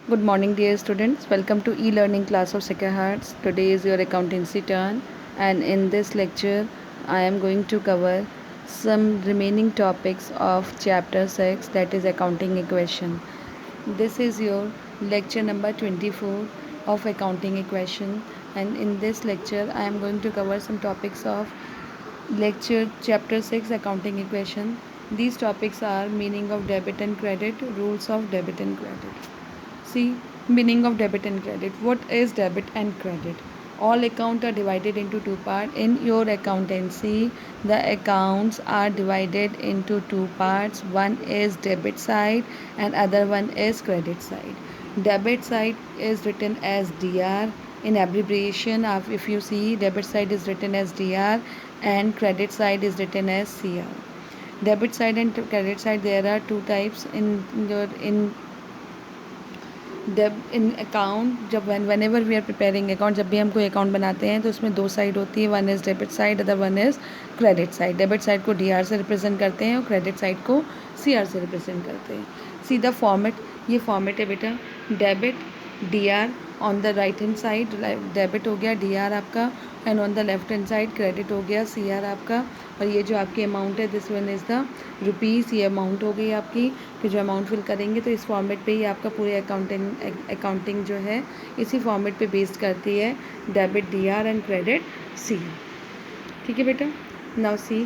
Good morning, dear students. Welcome to e-learning class of Sacred Hearts. Today is your accountancy turn, and in this lecture, I am going to cover some remaining topics of chapter 6, that is accounting equation. This is your lecture number 24 of accounting equation, and in this lecture, I am going to cover some topics of lecture chapter 6 accounting equation. These topics are meaning of debit and credit, rules of debit and credit. See, meaning of debit and credit. What is debit and credit? All accounts are divided into two parts. In your accountancy, the accounts are divided into two parts. One is debit side and other one is credit side. Debit side is written as DR. In abbreviation of, if you see, debit side is written as DR and credit side is written as CR. Debit side and credit side, there are two types in account. जब whenever we are preparing account, जब भी हम कोई account बनाते हैं तो उसमें दो साइड होती है. One is debit side, other one is credit side. Debit side को डी आर से रिप्रेजेंट करते हैं और क्रेडिट साइड को सी आर से रिप्रेजेंट करते हैं. सीधा फॉर्मेट, ये फॉर्मेट है बेटा. Debit D are on the right hand side, debit हो गया डी आर आपका, and on the left hand side credit हो गया सी आर आपका. और ये जो आपकी अमाउंट है, this one is the rupees, ये अमाउंट हो गई आपकी. फिर जो अमाउंट फिल करेंगे तो इस फॉर्मेट पे ही आपका पूरे अकाउंटिंग जो है इसी फॉर्मेट पे बेस्ड करती है. Debit D R and credit C. ठीक है बेटा. Now see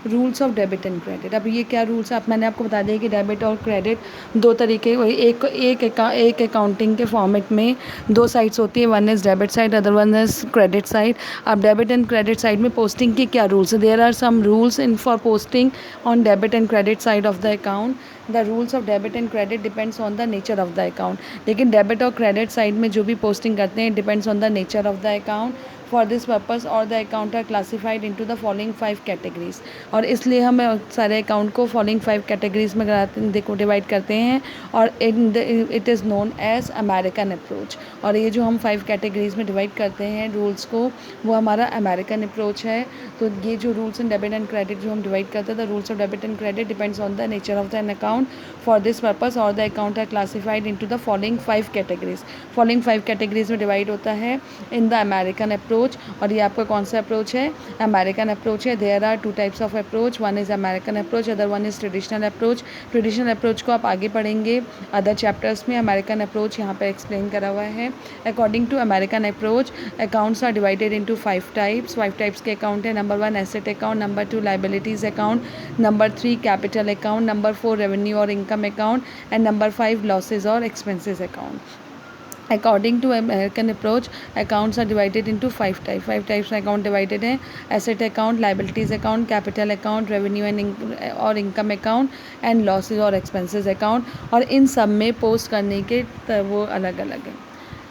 rules of debit and credit. अब ये क्या रूल्स है, आप मैंने आपको बता दिया कि डेबिट और क्रेडिट दो तरीके, एक अकाउंटिंग के फॉर्मेट में दो साइड्स होती है. One is debit side, other one is credit side. अब डेबिट एंड क्रेडिट साइड में पोस्टिंग के क्या रूल्स है? There are some rules in for posting on debit and credit side of the account. The rules of debit and credit depends on the nature of the account. लेकिन debit और credit side में जो भी posting करते हैं depends on the nature of the account. For this purpose और the account are classified into the following 5 categories. और इसलिए हम सारे अकाउंट को फॉलोइंग 5 कैटेगरीज में देखो डिवाइड करते हैं. और it is known as American approach. और ये जो हम 5 कैटेगरीज में डिवाइड करते हैं रूल्स को, वो हमारा अमेरिकन अप्रोच है. तो ये जो rules in debit and credit जो हम डिवाइड करते हैं, the rules of debit and credit depends on the nature of the an account. For this purpose और the account are classified into the following 5 categories. Following 5 categories में divide होता है in the American approach. और ये आपका कौन सा approach है? अमेरिकन अप्रोच है. There are two types of approach. One is American approach, other one is traditional approach. Traditional approach को आप आगे पढ़ेंगे अदर चैप्टर्स में. अमेरिकन अप्रोच यहाँ पर एक्सप्लेन करा हुआ है. According to American approach accounts are divided into 5 types. 5 types के अकाउंट है. Number 1 asset account, number 2 liabilities account, number 3 capital account, number 4 revenue और income account, and number 5 losses और expenses account. According to American approach, accounts are divided into 5 types. 5 types में account divided हैं. asset account, liabilities account, capital account, revenue और income account, and losses और expenses account. और इन सब में post करने के वो अलग अलग हैं.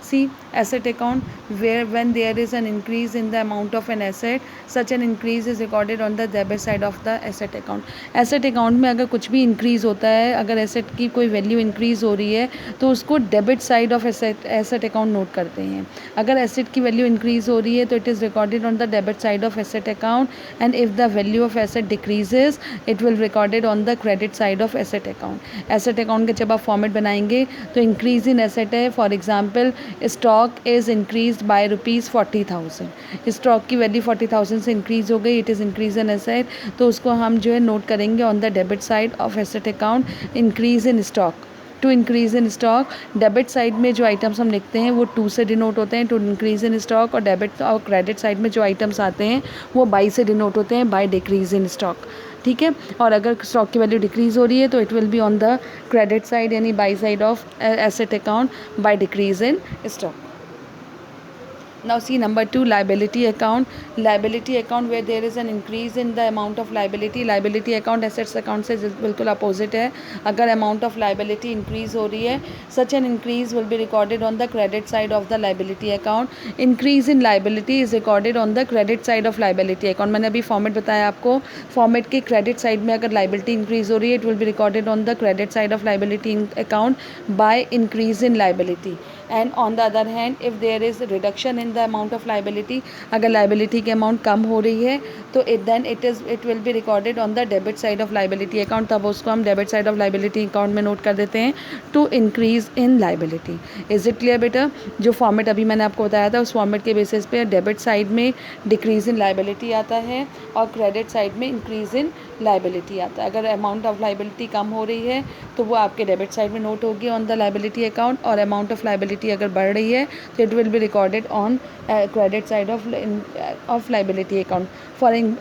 See, asset account, where when there is an increase in the amount of an asset, such an increase is recorded on the debit side of the asset account. asset account में अगर कुछ भी increase होता है, अगर asset की कोई value increase हो रही है तो उसको debit side of asset account note करते हैं. अगर asset की value increase हो रही है तो it is recorded on the debit side of asset account, and if the value of asset decreases it will recorded on the credit side of asset account. asset account के जब आप format बनाएंगे तो increase in asset है. For example stock is increase by ₹40,000. Stock की value 40,000 से increase हो गई, it is increase in asset. तो उसको हम जो है नोट करेंगे on the debit side of asset account. Increase in stock, to increase in stock. Debit side में जो आइटम्स हम लिखते हैं वो 2 से डिनोट होते हैं, टू इंक्रीज इन स्टॉक. और डेबिट और क्रेडिट साइड में जो आइटम्स आते हैं वो बाई से डिनोट होते हैं, बाय डिक्रीज इन स्टॉक. ठीक है. और अगर स्टॉक की वैल्यू डिक्रीज़ हो रही है तो it will be on the credit side, यानी by side of asset account, by decrease in stock. Now see number 2, liability account. Liability account where there is an increase in the amount of liability. Liability account assets account से बिल्कुल opposite है. अगर amount of liability increase हो रही है, such an increase will be recorded on the credit side of the liability account. Increase in liability is recorded on the credit side of liability account. मैंने अभी format बताया आपको. Format के credit side में अगर liability increase हो रही है, it will be recorded on the credit side of liability account by increase in liability. And on the other hand, if there is a reduction in in the amount of liability, अगर liability की amount कम हो रही है तो it will be recorded on the debit side of liability account, तब उसको हम debit side of liability account में नोट कर देते हैं to increase in liability. Is it clear बेटा? जो फॉर्मेट अभी मैंने आपको बताया था उस फॉर्मेट के बेसिस पे डेबिट साइड में डिक्रीज इन लाइबिलिटी आता है और क्रेडिट साइड में इंक्रीज इन लाइबिलिटी आता है। अगर अमाउंट ऑफ लाइबिलिटी कम हो रही है तो वो आपके डेबिट साइड में नोट होगी ऑन द लाइबिलिटी अकाउंट, और अमाउंट ऑफ लाइबिलिटी अगर बढ़ रही है तो it will be recorded on credit side of liability account.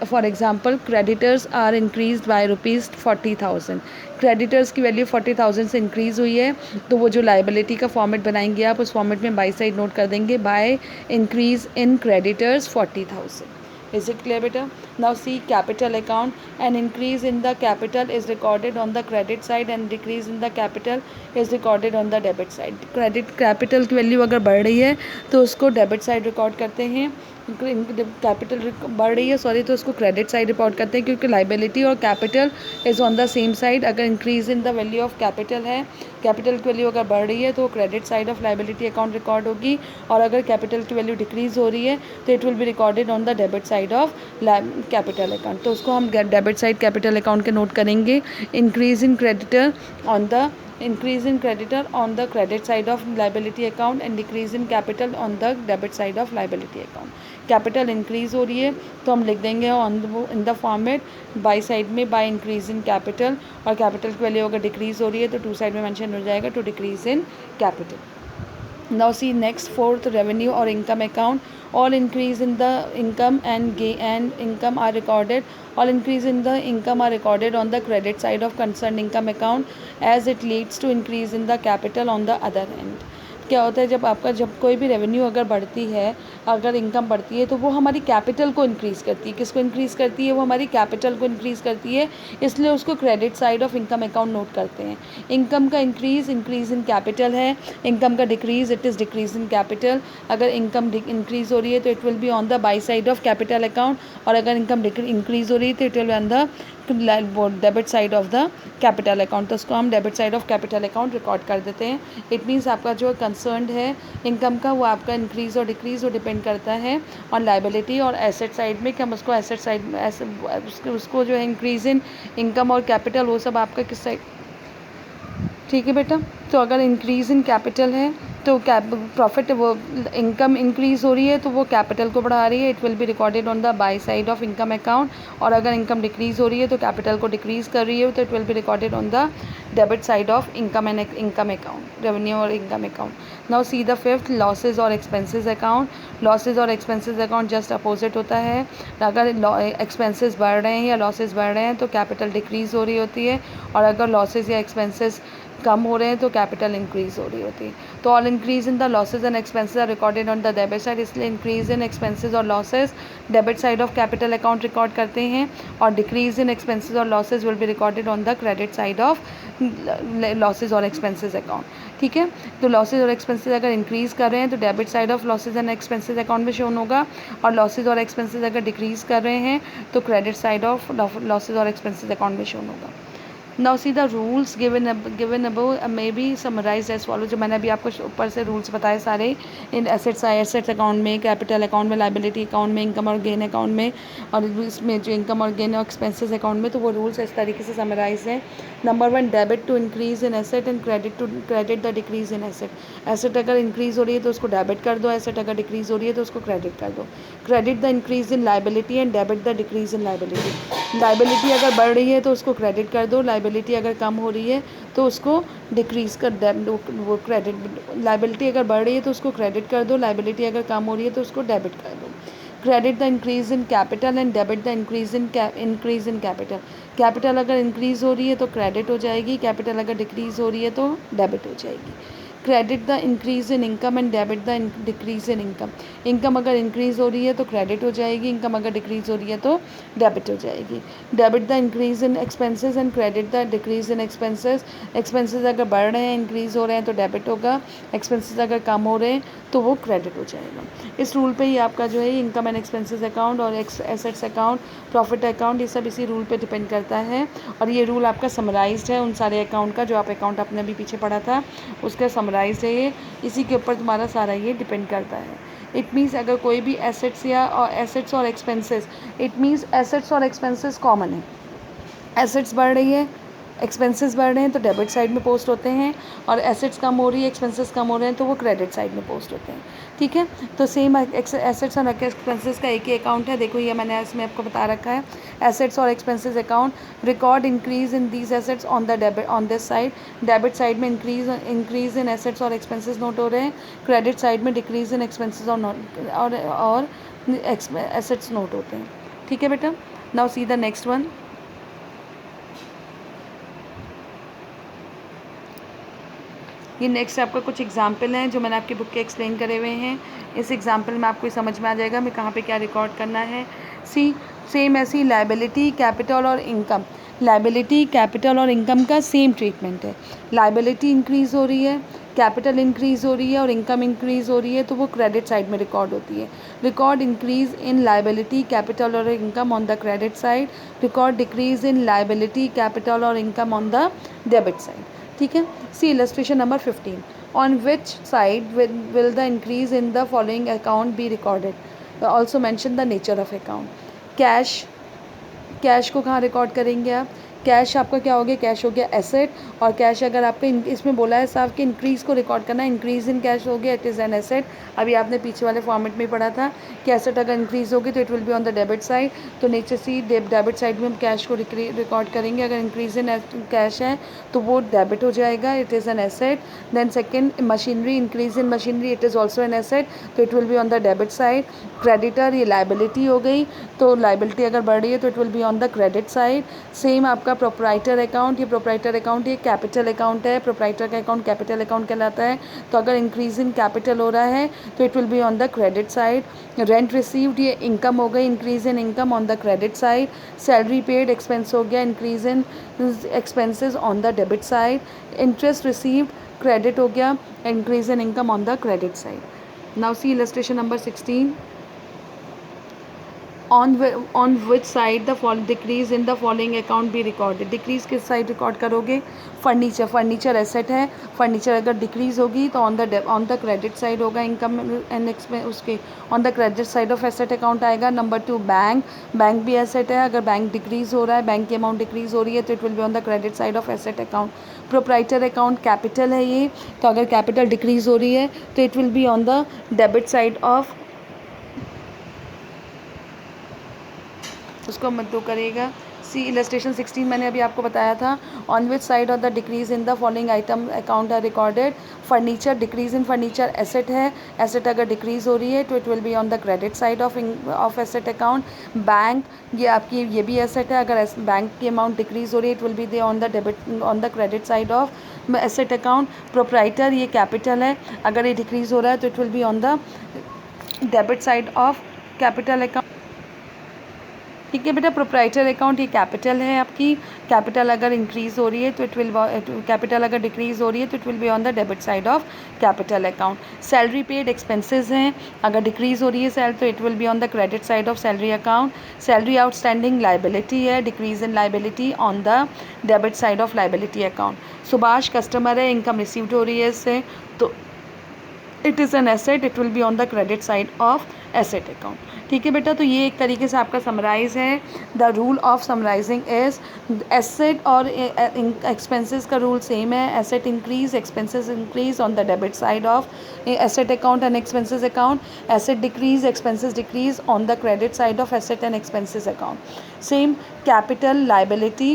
For example creditors are increase by ₹40,000, creditors की वैल्यू 40,000 से इंक्रीज़ हुई है, तो वो जो लाइबिलिटी का फॉर्मेट बनाएंगे आप उस फॉर्मेट में बाई साइड नोट कर देंगे by increase in creditors 40,000। Is it clear beta? Now see capital account. An increase in the capital is recorded on the credit side and decrease in the capital is recorded on the debit side. Credit capital की value अगर बढ़ रही है तो उसको debit side record करते हैं, capital बढ़ रही है सॉरी तो उसको क्रेडिट साइड रिपोर्ट करते हैं, क्योंकि लाइबिलिटी और capital is on the same side. अगर increase in the value of capital है, कैपिटल की वैल्यू अगर बढ़ रही है तो credit side of liability account record होगी, और अगर कैपिटल की वैल्यू डिक्रीज हो रही है तो it will be recorded on the debit side of capital account. तो उसको हम डेबिट साइड कैपिटल अकाउंट के नोट करेंगे, increase in creditor on the increase in creditor on the credit side of liability account and decrease in capital on the debit side of liability account। Capital increase हो रही है तो हम लिख देंगे on in the format by side में by increase in capital, और capital की वैल्यू अगर डिक्रीज़ हो रही है तो टू साइड में मेंशन हो जाएगा to decrease in capital. Now see next fourth revenue और income account. All increase in the income and income are recorded. All increase in the income are recorded on the credit side of concerned income account as it leads to increase in the capital on the other end। क्या होता है जब कोई भी revenue अगर बढ़ती है, अगर इनकम बढ़ती है तो वो हमारी कैपिटल को इंक्रीज़ करती है। किसको इंक्रीज़ करती है? वो हमारी कैपिटल को इंक्रीज़ करती है, इसलिए उसको credit side of income account note करते हैं। इनकम का इंक्रीज़ इन कैपिटल है, इनकम का decrease it is decrease in capital. अगर इनकम इंक्रीज़ हो रही है तो it will be on the by side of capital account, और अगर इनकम इंक्रीज़ हो रही है तो it will be on the debit side of the capital account. तो उसको हम debit side of capital account record कर देते हैं। इट मीन्स आपका जो कंसर्न है इनकम का वो आपका इंक्रीज़ और डिक्रीज़ वो डिपेंड करता है और लाइबिलिटी और एसेट साइड में, कि हम उसको एसेट साइड उसको जो है इंक्रीज़ इन इनकम और कैपिटल वो सब आपका किस साइड, ठीक है बेटा। तो अगर इंक्रीज़ इन कैपिटल है तो प्रॉफिट वो इनकम इंक्रीज़ हो रही है तो वो कैपिटल को बढ़ा रही है, it will be recorded on the by side of income account. और अगर इनकम डिक्रीज़ हो रही है तो कैपिटल को डिक्रीज़ कर रही है तो it will be recorded on the debit side of income and income account, revenue और income account. Now see the fifth losses और एक्सपेंसेस अकाउंट। लॉसेज और एक्सपेंसेस अकाउंट जस्ट अपोजिट होता है। अगर एक्सपेंसेस बढ़ रहे हैं या लॉसेज बढ़ रहे हैं तो कैपिटल डिक्रीज़ हो रही होती है, और अगर लॉसेज या एक्सपेंसेस कम हो रहे हैं तो कैपिटल इंक्रीज़ हो रही होती है। तो all increase in the losses and expenses are recorded on the debit side, इसलिए इंक्रीज इन एक्सपेंसेस और losses debit side of capital account record करते हैं, और डिक्रीज इन एक्सपेंसेस और losses will be recorded on the credit side of losses और expenses account. ठीक है, तो लॉसेज और एक्सपेंसेस अगर इंक्रीज़ कर रहे हैं तो debit side of losses and expenses account में शोन होगा, और लॉसेज और एक्सपेंसेस अगर डिक्रीज़ कर रहे हैं तो क्रेडिट साइड ऑफ लॉसेज और एक्सपेंसेस अकाउंट में शोन होगा। Now see the rules given above may be summarized as follows। जो मैंने अभी आपको ऊपर से रूल्स बताए सारे, इन एसेट्स अकाउंट में, कैपिटल अकाउंट में, लाइबिलिटी अकाउंट में, इनकम और गेन अकाउंट में, और इसमें जो इनकम और गेन और एक्सपेंसेस अकाउंट में, तो वो रूल्स इस तरीके से समराइज हैं। Number 1, debit to increase in asset and credit the decrease in asset. Asset अगर इंक्रीज़ हो रही है तो उसको डेबिट कर दो, एसेट अगर डिक्रीज़ हो रही है तो उसको क्रेडिट कर दो। Credit the increase in liability and debit the decrease in liability. Liability अगर बढ़ रही है तो उसको क्रेडिट कर दो, लाइबिलिटी अगर कम हो रही है तो उसको डिक्रीज़ कर वो क्रेडिट। लाइबिलिटी अगर बढ़ रही है तो उसको क्रेडिट कर दो, लाइबिलिटी अगर कम हो रही है तो उसको डेबिट कर दो। Credit the increase in capital and debit the increase in capital. Capital अगर इंक्रीज़ हो रही है तो क्रेडिट हो जाएगी, कैपिटल अगर डिक्रीज़ हो रही है तो डेबिट हो जाएगी। Credit the increase in income and debit the decrease in income. Income अगर इंक्रीज़ हो रही है तो क्रेडिट हो जाएगी, इनकम अगर डिक्रीज़ हो रही है तो डेबिट हो जाएगी। Debit the increase in expenses and credit the decrease in expenses. Expenses अगर बढ़ रहे हैं, इंक्रीज़ हो रहे हैं तो डेबिट होगा, एक्सपेंसेस अगर कम हो रहे हैं तो वो क्रेडिट हो जाएगा। इस रूल पे ही आपका जो है इनकम एंड एक्सपेंसेस अकाउंट और एसेट्स अकाउंट, प्रॉफिट अकाउंट, ये सब इसी रूल पे डिपेंड करता है। और ये रूल आपका समराइज्ड है उन सारे अकाउंट का, जो आप अकाउंट आपने अभी पीछे पढ़ा था उसका समराइज्ड है ये, इसी के ऊपर तुम्हारा सारा ये डिपेंड करता है। इट मीन्स अगर कोई भी एसेट्स एसेट्स और एक्सपेंसेस, इट मीन्स एसेट्स और एक्सपेंसेस कॉमन है, एसेट्स बढ़ रही है, एक्सपेंसेस बढ़ रहे हैं तो डेबिट साइड में पोस्ट होते हैं, और एसेट्स कम हो रही है, एक्सपेंसेस कम हो रहे हैं तो वो क्रेडिट साइड में पोस्ट होते हैं। ठीक है, तो सेम एसेट्स और एक्सपेंसेस का एक ही अकाउंट है। देखो ये मैंने इसमें आपको बता रखा है, एसेट्स और expenses account, record increase in these assets on the debit on this side, debit side में इंक्रीज इन एसेट्स और एक्सपेंसेस नोट हो रहे हैं, क्रेडिट साइड में डिक्रीज इन एक्सपेंसेस और एसेट्स नोट होते हैं। ठीक है बेटा, now see the next one. ये नेक्स्ट आपका कुछ एग्जाम्पल हैं जो मैंने आपकी बुक के एक्सप्लेन करे हुए हैं। इस एग्जाम्पल में आपको समझ में आ जाएगा मैं कहाँ पे क्या रिकॉर्ड करना है। सी सेम ऐसी लाइबिलिटी, कैपिटल और इनकम, लाइबिलिटी, कैपिटल और इनकम का सेम ट्रीटमेंट है। लाइबिलिटी इंक्रीज़ हो रही है, कैपिटल इंक्रीज़ हो रही है और इनकम इंक्रीज़ हो रही है तो वो क्रेडिट साइड में रिकॉर्ड होती है। Record increase in liability, capital और income on the credit side, record decrease in liability, capital और income on the debit side. ठीक है, see illustration number 15, on which side will the increase in the following account be recorded, also mention the nature of account. Cash, cash को कहाँ record करेंगे आप, cash आपका क्या हो गया, कैश हो गया एसेट, और कैश अगर आपका इसमें बोला है साहब कि इंक्रीज़ को रिकॉर्ड करना, इंक्रीज़ इन कैश हो गया, इट इज़ एन एसेट। अभी आपने पीछे वाले फॉर्मेट में पढ़ा था कि एसेट अगर इंक्रीज़ होगी तो it will be on the debit side, तो नेचर सी डेबिट साइड में हम कैश को रिकॉर्ड करेंगे। अगर इंक्रीज़ इन कैश है तो वो डेबिट हो जाएगा, it is an asset. Then second, machinery, increase in machinery, it is also an asset, तो it will be on the debit side. Creditor, ये लाइबिलिटी हो गई, तो लाइबिलिटी अगर बढ़ रही है तो it will be on the credit side. Same आपका प्रोप्राइटर अकाउंट, ये प्रोप्राइटर अकाउंट ये कैपिटल अकाउंट है, प्रोप्राइटर का अकाउंट कैपिटल अकाउंट कहलाता है, तो अगर इंक्रीज इन कैपिटल हो रहा है तो it will be on the credit side. Rent received, ये इनकम हो गई, increase in income on the credit side. Salary paid, expense हो गया, increase in expenses on the debit side. Interest received, credit हो गया, increase in income on the credit side. Now see illustration number 16, on which side the decrease in the following account be recorded, decrease किस side record करोगे, furniture, furniture asset है, furniture अगर decrease होगी तो on the credit side होगा, income and expense उसके on the credit side of asset account आएगा। Number 2, bank, bank भी एसेट है, अगर बैंक डिक्रीज हो रहा है, बैंक की अमाउंट डिक्रीज हो रही है तो it will be on the credit side of asset account. Proprietor account capital है ये, तो अगर कैपिटल डिक्रीज हो रही है तो it will be on the debit side of, उसको मत दो करेगा। सी इलस्ट्रेशन 16 मैंने अभी आपको बताया था, on which side of the decrease in the following item account are recorded. Furniture, decrease in furniture asset है, एसेट अगर डिक्रीज हो रही है तो it will be on the credit side of asset account. Bank, ये आपकी ये भी एसेट है, अगर बैंक की अमाउंट डिक्रीज हो रही है it will B they on the debit on the credit side of asset account. Proprietor, ये कैपिटल है, अगर ये डिक्रीज हो रहा है तो it will be on the debit side of capital account. ठीक है बेटा, प्रोप्राइटर अकाउंट ये कैपिटल है आपकी, कैपिटल अगर इंक्रीज़ हो रही है तो इट विल, कैपिटल अगर डिक्रीज़ हो रही है तो it will be on the debit side of capital account. Salary paid expenses हैं, अगर डिक्रीज़ हो रही है सैलरी तो it will be on the credit side of salary account. Salary outstanding liability है, decrease in liability on the debit side of liability account. Subhash customer है, income received हो रही है इससे, तो it is an asset, it will be on the credit side of asset account. ठीक है बेटा, तो ये एक तरीके से आपका समराइज है। The rule of summarising is, asset और एक्सपेंसेस का रूल सेम है, asset increase, expenses increase on the debit side of asset account and expenses account, asset decrease, expenses decrease on the credit side of asset and expenses account. Same capital, liability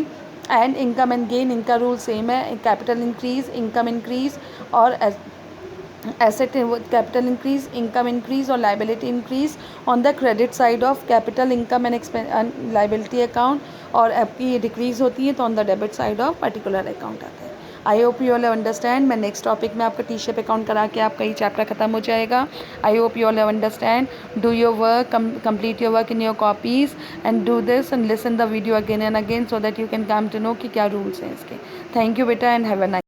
and income and gain, इनका rule same है, capital increase, income increase, और asset capital increase, income increase और liability increase on the credit side of capital, income and liability account, और आपकी ये decrease होती है तो on the debit side of particular account आता है। आई होप यू ऑल अंडरस्टैंड। मैं नेक्स्ट टॉपिक में आपका टी-शेप अकाउंट करा के आपका ये चैप्टर खत्म हो जाएगा। I hope you all understand. Do your work, complete your work in your copies and do this and listen the video again and again so that you can come to know कि क्या rules हैं इसके। Thank you बेटा and have a nice